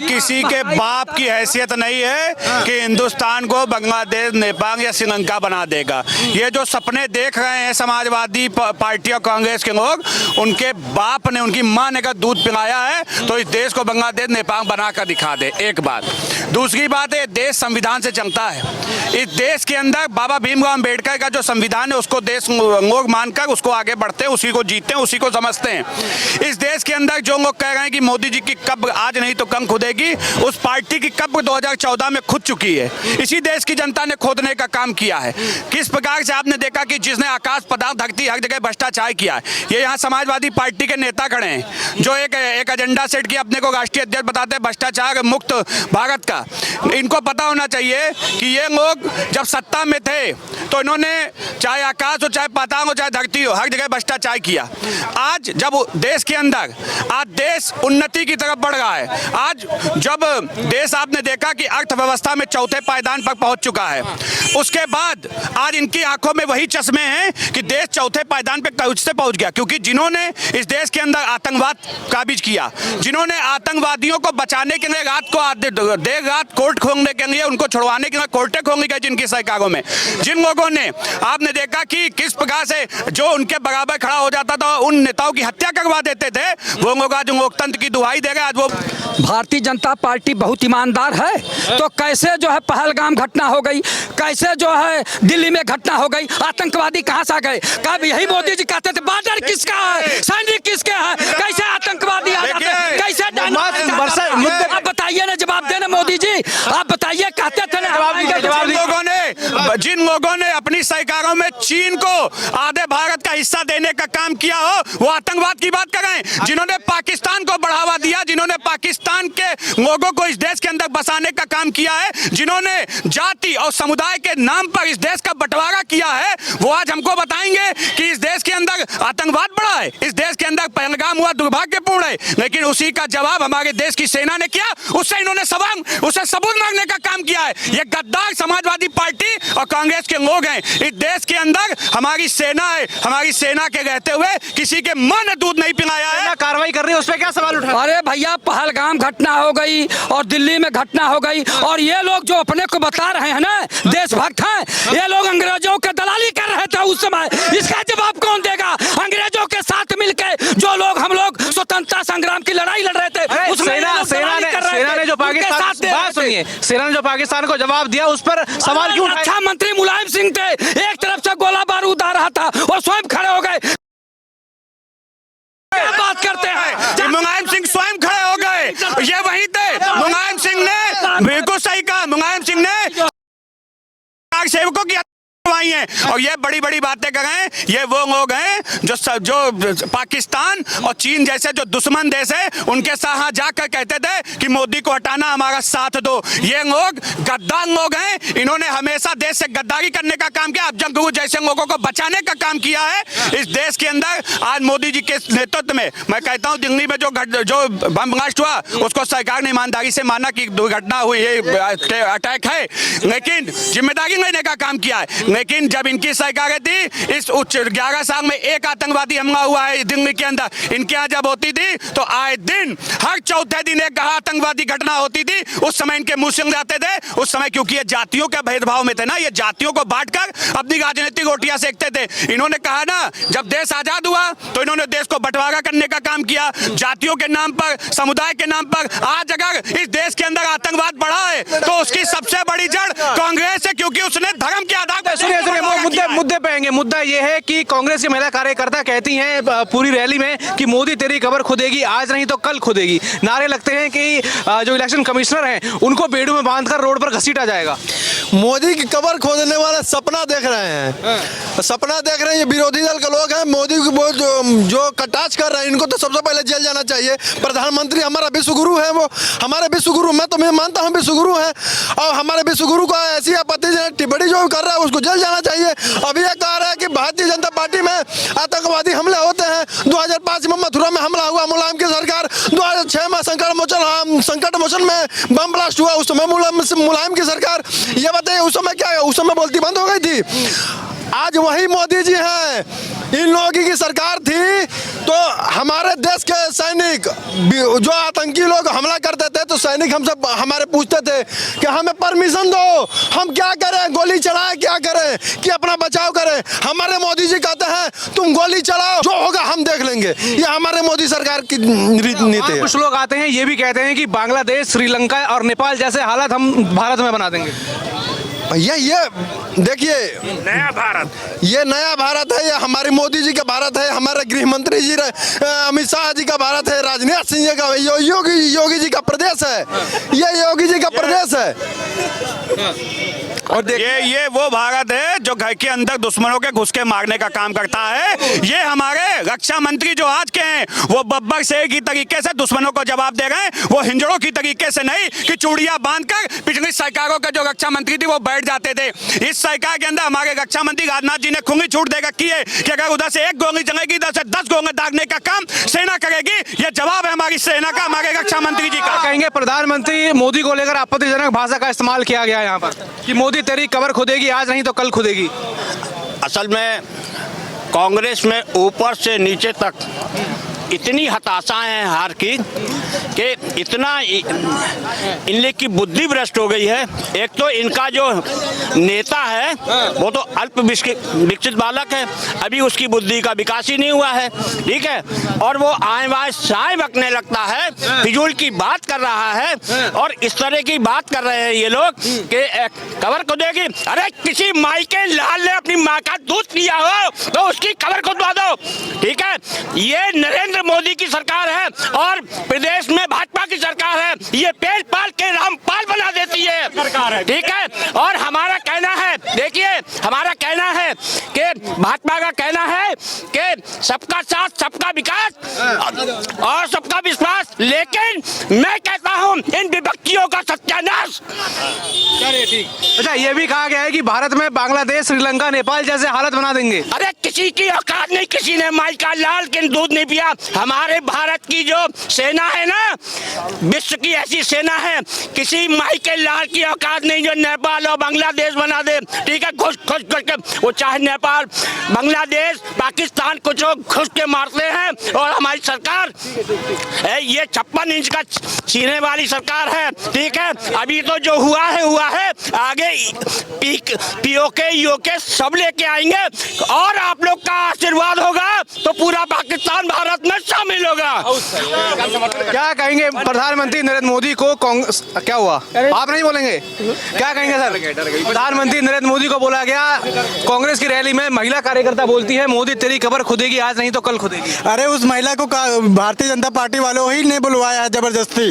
किसी के बाप की हैसियत नहीं है कि हिंदुस्तान को बांग्लादेश, नेपाल या श्रीलंका बना देगा। ये जो सपने देख रहे हैं समाजवादी पार्टी और कांग्रेस के लोग, उनके बाप ने, उनकी माँ ने अगर दूध पिलाया है तो इस देश को बांग्लादेश, नेपाल बना कर दिखा दे। एक बात। दूसरी बात है, देश संविधान से चलता है। इस देश के अंदर बाबा भीमराव अम्बेडकर का जो संविधान है उसको देश लोग मानकर उसको आगे बढ़ते हैं, उसी को जीते हैं, उसी को समझते हैं। इस देश के अंदर जो लोग कह रहे हैं कि मोदी जी की कब्र आज नहीं तो कम खुदेगी, उस पार्टी की कब्र 2014 में खुद चुकी है। इसी देश की जनता ने खोदने का काम किया है। किस प्रकार से आपने देखा कि जिसने आकाश, पदार्थ, धरती हर जगह भ्रष्टाचार किया है। ये यहाँ समाजवादी पार्टी के नेता खड़े हैं जो एक एजेंडा सेट किया, अपने को राष्ट्रीय अध्यक्ष बताते हैं भ्रष्टाचार मुक्त भारत का। इनको पता होना चाहिए कि ये लोग जब सत्ता में थे तो इन्होंने चाहे आकाश हो, चाहे पाताल हो, चाहे धरती हो, हर जगह भ्रष्टाचार किया। आज जब देश के अंदर आज देश उन्नति की तरफ बढ़ रहा है, आज जब देश आपने देखा कि अर्थव्यवस्था में चौथे पायदान पर पहुंच चुका है, उसके बाद आज इनकी आंखों में वही चश्मे हैं कि देश चौथे पायदान पे कैसे पहुंच गया। क्योंकि जिन्होंने इस देश के अंदर आतंकवाद काबिज किया, जिन्होंने आतंकवादियों को बचाने के लिए रात को देर रात कोर्ट खोलने के लिए, उनको छुड़वाने के लिए कोर्टें खोली गई जिनकी सरकारों में, जिन लोगों ने आपने देखा कि किस प्रकार से जो उनके बराबर खड़ा हो जाता था उन नेताओं की हत्या करवा देते थे, वो लोग आज लोकतंत्र की दुहाई दे रहे। आज वो भारतीय जनता पार्टी बहुत ईमानदार है, तो कैसे जो है पहलगाम घटना हो गई, कैसे जो है दिल्ली में घटना हो गई, आतंकवादी कहां से आ गए। कब यही मोदी जी कहते थे बॉर्डर किसका है, सैनिक किसके है, कैसे आतंकवादी आ जाते, कैसे आप बताइए ना, जवाब देना मोदी जी, आप बताइए। कहते थे ना जिन लोगों ने अपनी सरकारों में चीन को आधे भारत का हिस्सा देने का काम किया हो, वो आतंकवाद की बात कर रहे हैं। जिन्होंने पाकिस्तान को बढ़ावा दिया, जिन्होंने पाकिस्तान के लोगों को इस देश के अंदर बसाने का काम किया है, जिन्होंने जाति और समुदाय के नाम पर इस देश का बंटवारा किया है, वो आज हमको बताएंगे कि इस देश के अंदर आतंकवाद बढ़ा है, इस देश के अंदर पहलगाम हुआ दुर्भाग्यपूर्ण है। लेकिन उसी का जवाब हमारे देश की सेना ने किया, उससे इन्होंने उसे सबूत मांगने का काम किया है। ये गद्दार समाजवादी पार्टी और कांग्रेस के लोग हैं। इस देश के अंदर हमारी सेना है, हमारी सेना के रहते हुए किसी के मां ने दूध नहीं पिलाया है। कार्रवाई कर रही है, उस पर क्या सवाल उठा? अरे भैया, पहलगाम घटना हो गई और दिल्ली में घटना हो गई, और ये लोग जो अपने को बता रहे हैं ना देशभक्त हैं, ये लोग अंग्रेजों के दलाली कर रहे थे उस समय। इसका जवाब कौन देगा? अंग्रेजों के साथ मिलकर जो लोग, हम लोग स्वतंत्रता संग्राम की लड़ाई लड़ रहे थे, सेना ने जो पाकिस्तान को जवाब दिया, उस पर सवाल क्यों? अच्छा मंत्री मुलायम सिंह थे, एक तरफ से गोला बारूद आ रहा था और स्वयं खड़े हो गए। क्या बात करते हैं? मुलायम सिंह स्वयं खड़े हो गए, ये वही थे। मुलायम सिंह ने बिल्कुल सही कहा, मुलायम सिंह ने सेवकों की आई हैं और ये बड़ी बड़ी बातें कर रहे हैं। ये वो लोग हैं जो पाकिस्तान और चीन जैसे जो दुश्मन देश है उनके साथ जाकर कहते थे कि मोदी को हटाना, हमारा साथ दो। ये लोग गद्दार लोग हैं, इन्होंने हमेशा देश से गद्दारी करने का काम किया, अफजल गुरु जैसे लोगों को बचाने का काम किया है इस देश के अंदर। आज मोदी जी के नेतृत्व में मैं कहता हूँ दिल्ली में जो बम ब्लास्ट हुआ उसको सरकार ने ईमानदारी से माना कि दुर्घटना हुई है, अटैक है, लेकिन जिम्मेदारी लेने का काम किया है। लेकिन जब इनकी सरकारें थी, इस 11 साल में एक आतंकवादी हमला हुआ है दिल्ली के अंदर। इनके यहाँ जब होती थी तो आए दिन, हर चौथे दिन एक आतंकवादी घटना होती थी। उस समय इनके मुंह सिंग जाते थे, उस समय क्योंकि ये जातियों के भेदभाव में थे ना, ये जातियों को बांटकर अपनी राजनीतिक रोटियां सेकते थे। इन्होंने कहा ना, जब देश आजाद हुआ तो इन्होंने देश को बंटवारा करने का काम किया, जातियों के नाम पर, समुदाय के नाम पर। आज अगर इस देश के अंदर आतंकवाद बढ़ा है तो उसकी सबसे बड़ी जड़ कांग्रेस है, क्योंकि उसने धर्म के आधार पर। मुद्दे पे आएंगे। मुद्दा यह है कि कांग्रेस की महिला कार्यकर्ता कहती हैं पूरी रैली में कि मोदी तेरी कब्र खुदेगी, आज नहीं तो कल खुदेगी। नारे लगते हैं कि जो इलेक्शन कमिश्नर हैं उनको बेड़ू में बांधकर रोड पर घसीटा जाएगा। मोदी की कब्र खोदने वाले सपना देख रहे हैं, सपना देख रहे हैं। ये विरोधी दल के लोग हैं, मोदी को जो कटाक्ष कर रहे हैं, इनको तो सबसे पहले जेल जाना चाहिए। प्रधानमंत्री हमारा विश्व गुरु है, वो हमारे विश्व गुरु, मैं तो मैं मानता हूँ विश्व गुरु है, और हमारे विश्व गुरु को ऐसी आपत्तिजनक टिप्पणी जो कर रहा है उसको जेल जाना चाहिए। अभी ये कह रहा है कि भारतीय जनता पार्टी में आतंकवादी हमले होते हैं। 2005 में मथुरा में हमला हुआ, मुलायम की सरकार। 2006 में संकट मोचन में बम ब्लास्ट हुआ, उस समय मुलायम की सरकार। ये बताइए उस समय क्या है? उस समय बोलती बंद हो गई थी। आज वही मोदी जी हैं। इन लोगों की सरकार थी तो हमारे देश के सैनिक जो आतंकी लोग हमला करते थे तो सैनिक हमसे हमारे पूछते थे कि हमें परमिशन दो, हम क्या करें, गोली चलाएं, क्या करें कि अपना बचाव करें। हमारे मोदी जी कहते हैं तुम गोली चलाओ, जो होगा हम देख लेंगे। ये हमारे मोदी सरकार की नीति है। कुछ लोग आते हैं ये भी कहते हैं कि बांग्लादेश, श्रीलंका और नेपाल जैसे हालात हम भारत में बना देंगे। भैया ये देखिए, नया भारत, ये नया भारत है, ये हमारे मोदी जी का भारत है, हमारे गृह मंत्री जी अमित शाह जी का भारत है, राजनाथ सिंह जी का, योगी जी का प्रदेश है, ये योगी जी का प्रदेश है। और ये वो भारत है जो घर के अंदर दुश्मनों के घुस के मारने का काम करता है। ये हमारे रक्षा मंत्री जो आज के हैं वो बब्बर शेर की तरीके से दुश्मनों को जवाब दे रहे हैं, वो हिंजड़ों की तरीके से नहीं कि चूड़ियां बांधकर पिछली सरकारों के जो रक्षा मंत्री थी वो बैठ जाते थे। इस सरकार के अंदर हमारे रक्षा मंत्री राजनाथ जी ने खुली छूट दे रखी है कि अगर उधर से एक गोली चलेगी, इधर से 10 गोली दागने का काम सेना करेगी। ये जवाब है हमारी सेना का, हमारे रक्षा मंत्री जी का। कहेंगे प्रधानमंत्री मोदी को लेकर आपत्तिजनक भाषा का इस्तेमाल किया गया यहाँ पर कि मोदी तेरी कबर खुदेगी, आज नहीं तो कल खुदेगी। असल में कांग्रेस में ऊपर से नीचे तक इतनी हताशाएं हैं हार की कि इतना इनकी की बुद्धि भ्रष्ट हो गई है। एक तो इनका जो नेता है वो तो अल्प विकसित बालक है, अभी उसकी बुद्धि का विकास ही नहीं हुआ है, ठीक है। और वो आए बाएं साए बकने लगता है, फिजूल की बात कर रहा है और इस तरह की बात कर रहे हैं ये लोग कि कबर खुदेगी। अरे किसी माई के लाल ने अपनी माँ का दूध पिया हो तो उसकी कबर खुदवा दो, ठीक है। ये नरेंद्र मोदी की सरकार है और प्रदेश में भाजपा की सरकार है। ये पेड़ पाल के रामपाल बना देती है सरकार है, ठीक है। और हमारा कहना है, देखिए हमारा कहना है कि भाजपा का कहना है कि सबका साथ सबका विकास और सबका विश्वास, लेकिन मैं कहता हूं इन विभक्तियों का सत्यानाश। अच्छा, ये भी कहा गया है कि भारत में बांग्लादेश, श्रीलंका, नेपाल जैसे हालत बना देंगे। अरे किसी की औकात नहीं, किसी ने माई का लाल के दूध नहीं पिया। हमारे भारत की जो सेना है ना, विश्व की ऐसी सेना है, किसी माई के लाल की औकात नहीं जो नेपाल और बांग्लादेश बना दे, ठीक है। घुस घुस के वो चाहे नेपाल, बांग्लादेश, पाकिस्तान कुछ लोग घुस के मारते हैं और हमारी सरकार ये 56 इंच का सीने वाली सरकार है, ठीक है। अभी तो जो हुआ है आगे पीओके यूके सब लेके आएंगे और आप लोग का आशीर्वाद होगा तो पूरा पाकिस्तान भारत में शामिल होगा। क्या कहेंगे प्रधानमंत्री नरेंद्र मोदी को? कांग्रेस क्या हुआ, आप नहीं बोलेंगे? क्या कहेंगे सर? प्रधानमंत्री नरेंद्र मोदी को बोला गया कांग्रेस की रैली में, महिला कार्यकर्ता बोलती है मोदी तेरी कबर खुदेगी, आज नहीं तो कल खुदेगी। अरे उस महिला को भारतीय जनता पार्टी वालों ही ने बुलवाया है, जबरदस्ती,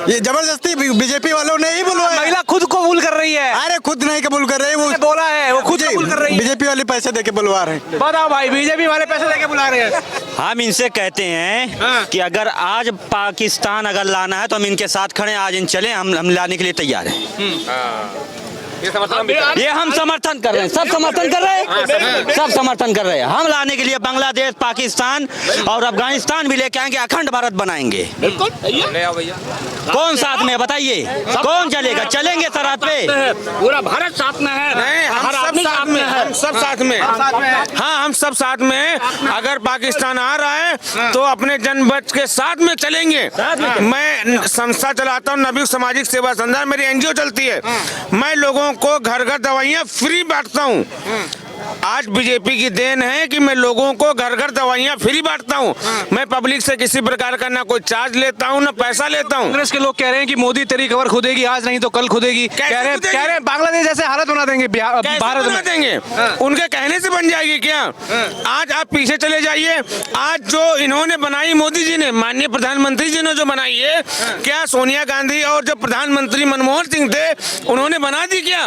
ये जबरदस्ती बीजेपी वालों ने ही बुलवाया। महिला खुद कबूल कर रही है। अरे खुद नहीं कबूल कर रही, वो बोला है वो खुद कबूल कर रही है। बीजेपी वाले पैसे देके बुलवा रहे हैं। बताओ भाई, बीजेपी वाले पैसे देके बुला रहे हैं। हम इनसे कहते हैं कि अगर आज पाकिस्तान अगर लाना है तो हम इनके साथ खड़े, आज इन चले, हम लाने के लिए तैयार हैं। ये हम समर्थन कर रहे हैं, सब समर्थन कर रहे हैं, सब समर्थन कर रहे हैं। हम लाने के लिए बांग्लादेश, पाकिस्तान और अफगानिस्तान भी लेके आएंगे, अखंड भारत बनाएंगे। कौन साथ में बताइए, कौन चलेगा? चलेंगे सरहद पे, पूरा भारत साथ में है। नहीं, हम सब साथ में, हम सब साथ में, हाँ हम सब साथ में। अगर पाकिस्तान आ रहा है तो अपने जनबच के साथ में चलेंगे। मैं संस्था चलाता हूँ, नबी सामाजिक सेवा संस्थान, मेरी एनजीओ चलती है। मैं लोगों को घर घर दवाइयाँ फ्री बांटता हूँ। आज बीजेपी की देन है कि मैं लोगों को घर घर दवाइयाँ फ्री बांटता हूँ। मैं पब्लिक से किसी प्रकार का ना कोई चार्ज लेता हूँ ना पैसा लेता हूँ। कांग्रेस के लोग कह रहे हैं कि मोदी तेरी कबर खुदेगी, आज नहीं तो कल खुदेगी। कह रहे हैं बांग्लादेश जैसे हालत बना देंगे भारत में। देंगे उनके कहने से बन जाएगी क्या? आज आप पीछे चले जाइए, आज जो इन्होंने बनाई मोदी जी ने, माननीय प्रधानमंत्री जी ने जो बनाई है, क्या सोनिया गांधी और जो प्रधानमंत्री मनमोहन सिंह थे उन्होंने बना दी क्या?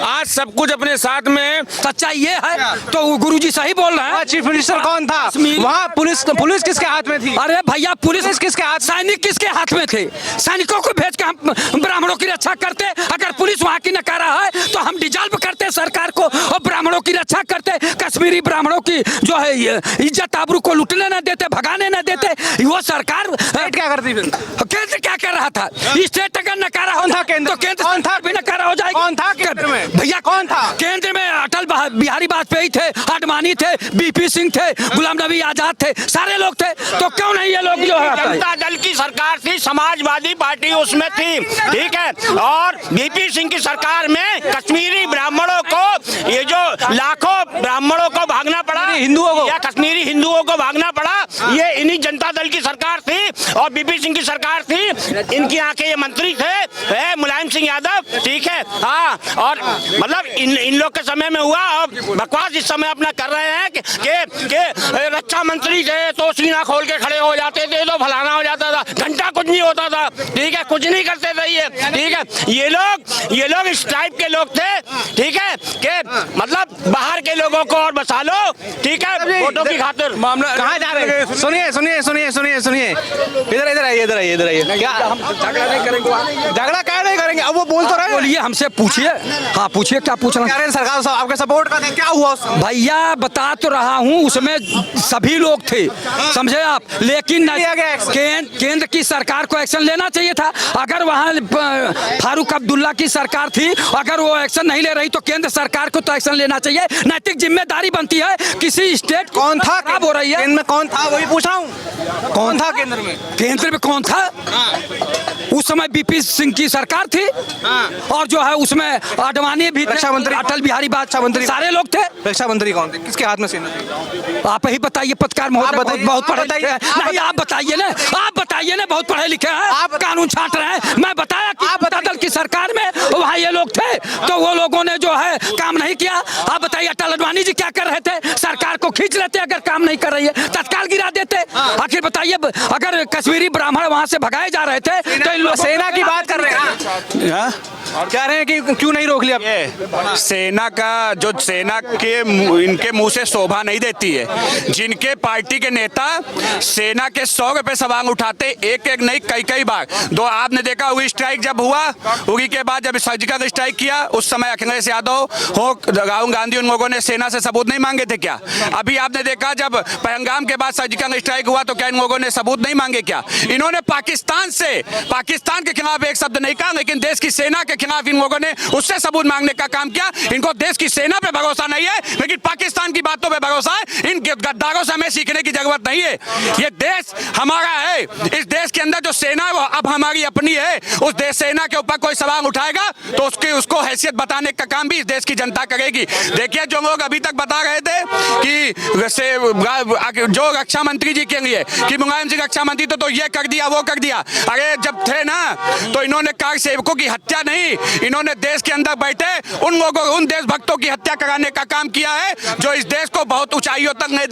आज सब कुछ अपने साथ में। सच्चाई ये है तो गुरुजी सही बोल रहे हैं। चीफ मिनिस्टर कौन था वहाँ? पुलिस किसके हाथ में थी? अरे भैया, पुलिस किसके हाथ? सैनिक किसके हाथ में थे? सैनिकों को भेज के हम ब्राह्मणों की रक्षा करते। अगर पुलिस वहाँ की नकारा है तो हम डिजॉल्व करते सरकार को और ब्राह्मणों की रक्षा करते। कश्मीरी ब्राह्मणों की जो है इज्जत आबरू को लुटने न देते, भगाने न देते। वो सरकार क्या करती फिर? केंद्र क्या कर रहा था? स्टेट अगर नकारा कौन था? तो केंद्र भी नकारा हो जाएगा। कौन था केंद्र में? भैया कौन था केंद्र में? अटल बिहारी वाजपेयी थे, आडवाणी थे, बीपी सिंह थे, गुलाम नबी आजाद थे, सारे लोग थे, तो क्यों नहीं ये लोग जो है? जनता दल की सरकार थी, समाजवादी पार्टी उसमें थी, ठीक है, और बीपी सिंह की सरकार में कश्मीरी ब्राह्मणों को, ये जो लाखों ब्राह्मणों को भागना पड़ा, हिंदुओं को, या कश्मीरी हिंदुओं को भागना पड़ा, ये इन्हीं जनता दल की सरकार थी और बीपी सिंह की सरकार थी। इनकी आंखें ये मंत्री थे मुलायम सिंह यादव, ठीक है, हाँ, और मतलब इन लोग के समय में हुआ। और बकवास इस समय अपना कर रहे हैं कि रक्षा मंत्री थे तो सीना खोल के खड़े हो जाते थे, तो फलाना हो जाता था, घंटा कुछ नहीं होता था, ठीक है, कुछ नहीं करते थे ये, ठीक है। ये लोग इस टाइप के लोग थे, ठीक है, कि मतलब बाहर के लोगों को और बसा लो, ठीक है, वोटों की खातिर। मामला कहाँ जा रहे हैं? सुनिए सुनिए सुनिए सुनिए सुनिए, इधर आइए, इधर आइए, इधर आइए। क्या झगड़ा नहीं करेंगे, झगड़ा क्या नहीं करेंगे? अब वो बोल तो रहे हैं। बोलिए, हमसे पूछिए। हाँ पूछिए, क्या पूछना? कह रहे हैं सरकार साहब आपके सपोर्ट का था, क्या हुआ उसमें? भैया बता तो रहा हूँ, उसमें सभी लोग थे, समझे आप, लेकिन केंद्र की सरकार को एक्शन लेना चाहिए था। अगर वहाँ फारूक अब्दुल्ला की सरकार थी, अगर वो एक्शन नहीं ले रही तो केंद्र सरकार को तो एक्शन लेना चाहिए। नैतिक जिम्मेदारी बनती है किसी स्टेट। कौन था? खराब हो रही है, केंद्र में कौन था, वही पूछ रहा हूँ। कौन था केंद्र में? केंद्र में कौन था? उस समय बीपी सिंह की सरकार थी, और जो है उसमें आडवाणी भी, रक्षा मंत्री, अटल बिहारी वाजपेयी, सारे लोग थे। रक्षा मंत्री कौन थे? किसके हाथ में सेना थी? आप ही बताइए, पत्रकार महोदय, बताइए, बहुत पढ़े आप लिखे हैं। बताइए, नहीं, आप बताइए ना, आप बताइए ना, बहुत पढ़े लिखे हैं, आप कानून छांट रहे हैं। मैं बताया कि आप जनता दल की सरकार में वहाँ ये लोग थे, तो वो लोगों ने जो है काम नहीं किया। आप बताइए, अटल आडवाणी जी क्या कर रहे थे? सरकार को खींच लेते, अगर काम नहीं कर रही है तत्काल गिरा देते। आखिर बताइए, अगर कश्मीरी ब्राह्मण वहाँ से भगाए जा रहे थे तो इन लोग सेना की बात कर रहे हैं, कह रहे हैं कि क्यों नहीं रोक लिया? ये सेना का जो सेना के इनके मुंह से शोभा नहीं देती है। जिनके पार्टी के नेता सेना के 100 रुपए सवांग उठाते, एक एक नहीं कई बार। दो आपने देखा उरी स्ट्राइक जब हुआ, उरी के बाद जब सर्जिकल स्ट्राइक किया, उस समय अखिलेश यादव हो, राहुल गांधी, उन लोगों ने सेना से सबूत नहीं मांगे थे क्या? अभी आपने देखा जब पहलगाम के बाद सर्जिकल स्ट्राइक हुआ तो क्या इन लोगों ने सबूत नहीं मांगे क्या? इन्होंने पाकिस्तान के खिलाफ एक शब्द नहीं कहा, लेकिन देश की सेना के खिलाफ इन लोगों ने उससे सबूत मांगने का काम किया। इनको देश की सेना पे भरोसा नहीं है, लेकिन पाकिस्तान की बातों पे भरोसा है। इन गद्दारों से हमें सीखने की जरूरत नहीं है। ये देश हमारा है, इस देश के अंदर जो सेना है वो अब हमारी अपनी है। उस देश सेना के ऊपर कोई सवाल उठाएगा तो उसको हैसियत बताने का काम भी इस देश की जनता करेगी। देखिए, जो लोग अभी तक बता रहे थे कि जो रक्षा मंत्री जी के लिए कि मुलायम सिंह रक्षा मंत्री तो ये कर दिया वो कर दिया, अरे जब थे ना तो इन्होंने कार सेवकों की हत्या नहीं, इन्होंने देश के अंदर बैठे उन लोगों, उन देशभक्तों की हत्या कराने का काम किया है जो इस देश को बहुत ऊंचाइयों तक ले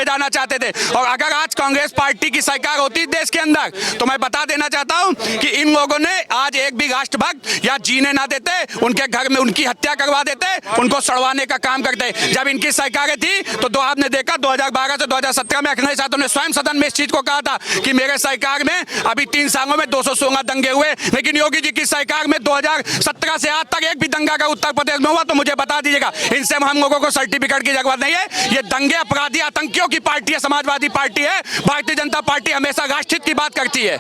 जाना चाहते थे। और अगर आज कांग्रेस पार्टी की सरकार होती देश के अंदर तो मैं बता देना चाहता हूं कि इन लोगों ने आज एक भी राष्ट्रभक्त या जीने ना देते, उनके घर में उनकी हत्या करवा देते, उनको सड़वाने का काम करते। जब इनकी सरकारें थी तो आपने देखा 2012 से 2017 में अखिलेश यादव ने स्वयं सदन में इस चीज को कहा था कि मेरे सरकार में अभी 3 सालों में 216 दंगे हुए, लेकिन योगी जी की सरकार में 2017 से आज तक एक भी दंगा का उत्तर प्रदेश में हुआ तो मुझे बता दीजिएगा। इनसे हम लोगों को सर्टिफिकेट की जरूरत नहीं है। ये दंगे अपराधी आतंकियों की पार्टी है, समाजवादी पार्टी है। भारतीय जनता पार्टी हमेशा राष्ट्रहित की बात करती है।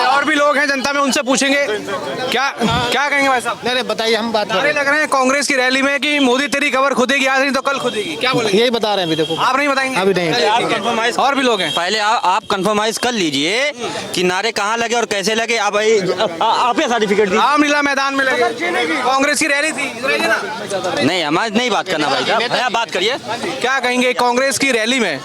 और भी लोग हैं जनता में, उनसे पूछेंगे क्या कहेंगे भाई साहब? नहीं बताइए, हम बात नारे लग रहे हैं कांग्रेस की रैली में कि मोदी तेरी कबर खुदेगी, आज नहीं तो कल खुदेगी, क्या बोलेंगे? यही बता रहे हैं, अभी देखो आप नहीं बताएंगे? अभी नहीं। और भी लोग हैं, पहले आप कंफर्माइज कर लीजिए कि नारे कहाँ लगे और कैसे लगे। आप ये सर्टिफिकेट दी, रामलीला मैदान में लगे, कांग्रेस की रैली थी नहीं, हमारे नहीं बात करना भाई साहब, भैया बात करिए। क्या कहेंगे? कांग्रेस की रैली में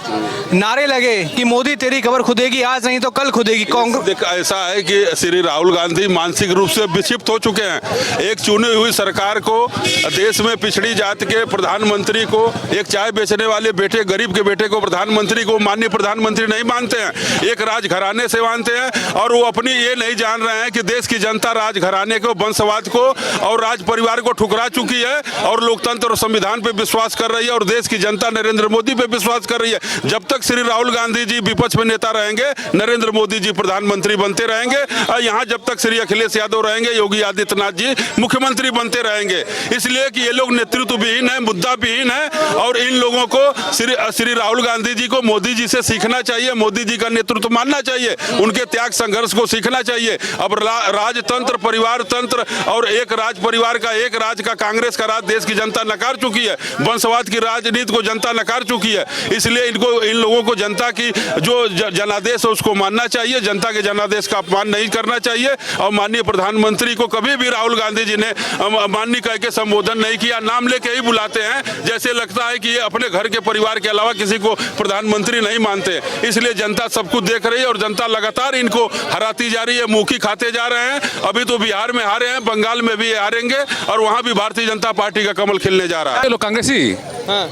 नारे लगे कि मोदी तेरी कबर खुदेगी, आज नहीं तो कल खुदेगी। देखो, ऐसा है कि श्री राहुल गांधी मानसिक रूप से विक्षिप्त हो चुके हैं। एक चुनी हुई सरकार को, देश में पिछड़ी जाति के प्रधानमंत्री को, एक चाय बेचने वाले बेटे, गरीब के बेटे को प्रधानमंत्री को माननीय प्रधानमंत्री नहीं मानते हैं, एक राजघराने से मानते हैं। और वो अपनी ये नहीं जान रहे हैं कि देश की जनता राजघराने को, वंशवाद को और राज परिवार को ठुकरा चुकी है और लोकतंत्र और संविधान पे विश्वास कर रही है और देश की जनता नरेंद्र मोदी पे विश्वास कर रही है। जब तक श्री राहुल गांधी जी विपक्ष में नेता रहेंगे, नरेंद्र मोदी जी प्रधानमंत्री बनते रहेंगे, और यहाँ जब तक श्री अखिलेश यादव रहेंगे, योगी आदित्यनाथ जी मुख्यमंत्री बनते रहेंगे। इसलिए कि ये लोग नेतृत्व विहीन है, मुद्दा विहीन है और इन लोगों को श्री राहुल गांधी जी को मोदी जी से सीखना चाहिए, मोदी जी का नेतृत्व मानना चाहिए, उनके त्याग संघर्ष को सीखना चाहिए। अब राजतंत्र, परिवार तंत्र और एक राज परिवार का, एक राज का, कांग्रेस का राज देश की जनता नकार चुकी है। वंशवाद की राजनीति को जनता नकार चुकी है। इसलिए इन लोगों को जनता की जो जनादेश है उसको मानना चाहिए। जनता के जनादेश का अपमान नहीं करना चाहिए। और माननीय प्रधानमंत्री को कभी भी राहुल गांधी जी ने माननीय कह के संबोधन नहीं किया, नाम लेके ही बुलाते हैं, जैसे लगता है कि ये अपने घर के परिवार के अलावा किसी को प्रधानमंत्री नहीं मानते। इसलिए जनता सब कुछ देख रही है और जनता लगातार इनको हराती जा रही है, मुखी खाते जा रहे हैं। अभी तो बिहार में हारे हैं, बंगाल में भी हारेंगे और वहां भी भारतीय जनता पार्टी का कमल खिलने जा रहा है। लोग कांग्रेसी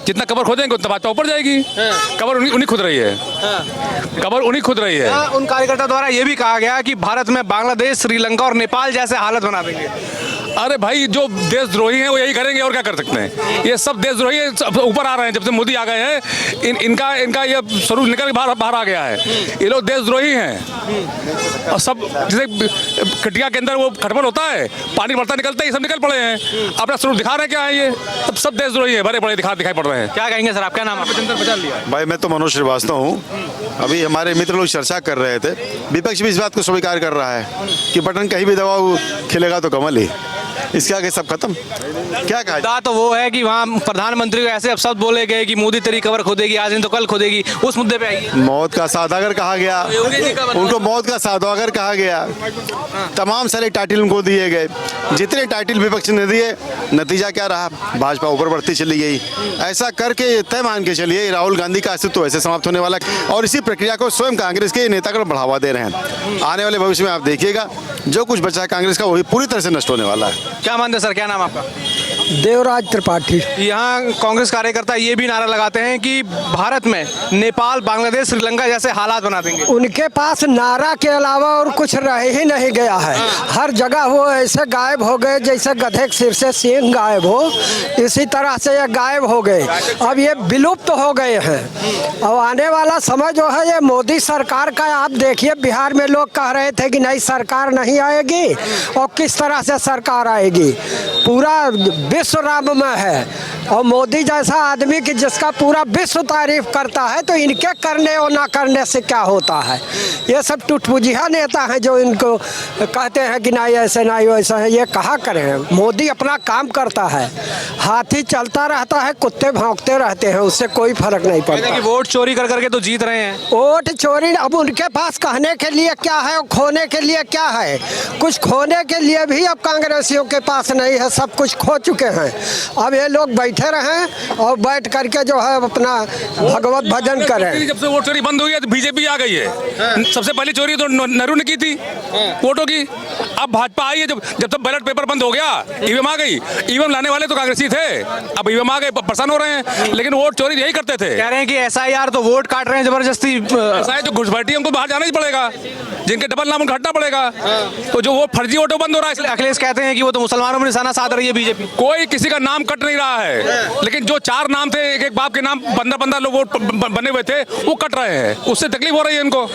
जितना कबर खोदेंगे उतना भाजपा ऊपर जाएगी। कबर उन्हीं खुद रही है, कबर उन्हीं खुद रही है। उन कार्यकर्ता द्वारा ये भी कहा गया कि भारत में बांग्लादेश, श्रीलंका और नेपाल जैसे हालत बना देंगे। अरे भाई, जो देशद्रोही हैं वो यही करेंगे और क्या कर सकते हैं। ये सब देशद्रोही ऊपर आ रहे हैं। जब से मोदी आ गए हैं इनका ये स्वरूप निकल के बाहर आ गया है। ये लोग देशद्रोही हैं और सब जैसे खटिया के अंदर वो खटमल होता है, पानी बढ़ता निकलता है, ये सब निकल पड़े हैं, अपना स्वरूप दिखा रहे हैं। क्या है ये सब देशद्रोही है, बड़े बड़े दिखाई पड़ रहे हैं। क्या कहेंगे सर, आप क्या नाम है? भाई मैं तो मनोज श्रीवास्तव हूँ। अभी हमारे मित्र लोग चर्चा कर रहे थे, विपक्ष भी इस बात को स्वीकार कर रहा है कि बटन कहीं भी दबाओ खिलेगा तो कमल ही। इसके आगे सब खत्म। क्या कहा? मुद्दा तो वो है कि वहाँ प्रधानमंत्री को ऐसे शब्द बोले गए कि मोदी तेरी कबर खोदेगी, आज नहीं तो कल खोदेगी। उस मुद्दे पे आइए। मौत का सौदागर कहा गया, उनको मौत का सौदागर कहा गया। तमाम सारे टाइटल उनको दिए गए, जितने टाइटल विपक्ष ने दिए, नतीजा क्या रहा? भाजपा ऊपर बढ़ती चली गई। ऐसा करके तय मान के चलिए राहुल गांधी का अस्तित्व ऐसे समाप्त होने वाला है। और इसी प्रक्रिया को स्वयं कांग्रेस के नेतागण बढ़ावा दे रहे हैं। आने वाले भविष्य में आप देखिएगा जो कुछ बचा है कांग्रेस का वही पूरी तरह से नष्ट होने वाला है। क्या मानते हैं सर, क्या नाम आपका? देवराज त्रिपाठी। यहाँ कांग्रेस कार्यकर्ता ये भी नारा लगाते हैं कि भारत में नेपाल, बांग्लादेश, श्रीलंका जैसे हालात बना देंगे। उनके पास नारा के अलावा और कुछ रह ही नहीं गया है। हर जगह वो ऐसे गायब हो गए जैसे गधे के सिर से सींग गायब हो, इसी तरह से ये गायब हो गए। अब ये विलुप्त हो गए हैं। अब आने वाला समय जो है ये मोदी सरकार का, आप देखिए बिहार में लोग कह रहे थे कि नहीं सरकार नहीं आएगी, और किस तरह से सरकार आएगी। पूरा विश्व राममय है और मोदी जैसा आदमी की जिसका पूरा विश्व तारीफ करता है, तो इनके करने और ना करने से क्या होता है। ये सब टुटपुजिया नेता हैं जो इनको कहते हैं कि नहीं ऐसे नहीं वैसा है। ये कहा करें, मोदी अपना काम करता है, हाथी चलता रहता है, कुत्ते भौंकते रहते हैं, उससे कोई फर्क नहीं पड़ता। कि वोट चोरी कर करके तो जीत रहे हैं। वोट चोरी अब उनके पास कहने के लिए क्या है और खोने के लिए क्या है? कुछ खोने के लिए भी अब कांग्रेसियों के पास नहीं है, सब कुछ खो चुके हैं। अब ये लोग बैठे रहें और बैठ करके जो है अपना भगवत भजन करें। जब से वोट चोरी बंद हुई है तो बीजेपी आ गई है। सबसे पहली चोरी तो नेहरू ने की थी वोटों की। अब भाजपा आई है। जब तक बैलेट पेपर बंद हो गया, ईवीएम आ गई। ईवीएम लाने वाले तो कांग्रेसी थे, अब ईवीएम आ गए, परेशान हो रहे हैं। लेकिन वोट चोरी यही करते थे। कह रहे हैं कि SIR तो वोट काट रहे हैं जबरदस्ती। ऐसा है जो घुसपैठी उनको बाहर जाना ही पड़ेगा, जिनके डबल नाम उनको हटना पड़ेगा। तो जो वो फर्जी वोटों बंद हो रहा है, इसलिए अखिलेश कहते हैं कि वो तो मुसलमानों में निशाना साध रही है बीजेपी। कोई किसी का नाम कट नहीं रहा है, लेकिन जो 4 नाम थे, एक बाप के नाम 15-15 लोग वोट बने हुए थे, वो कट रहे हैं। उससे तकलीफ हो रही है इनको।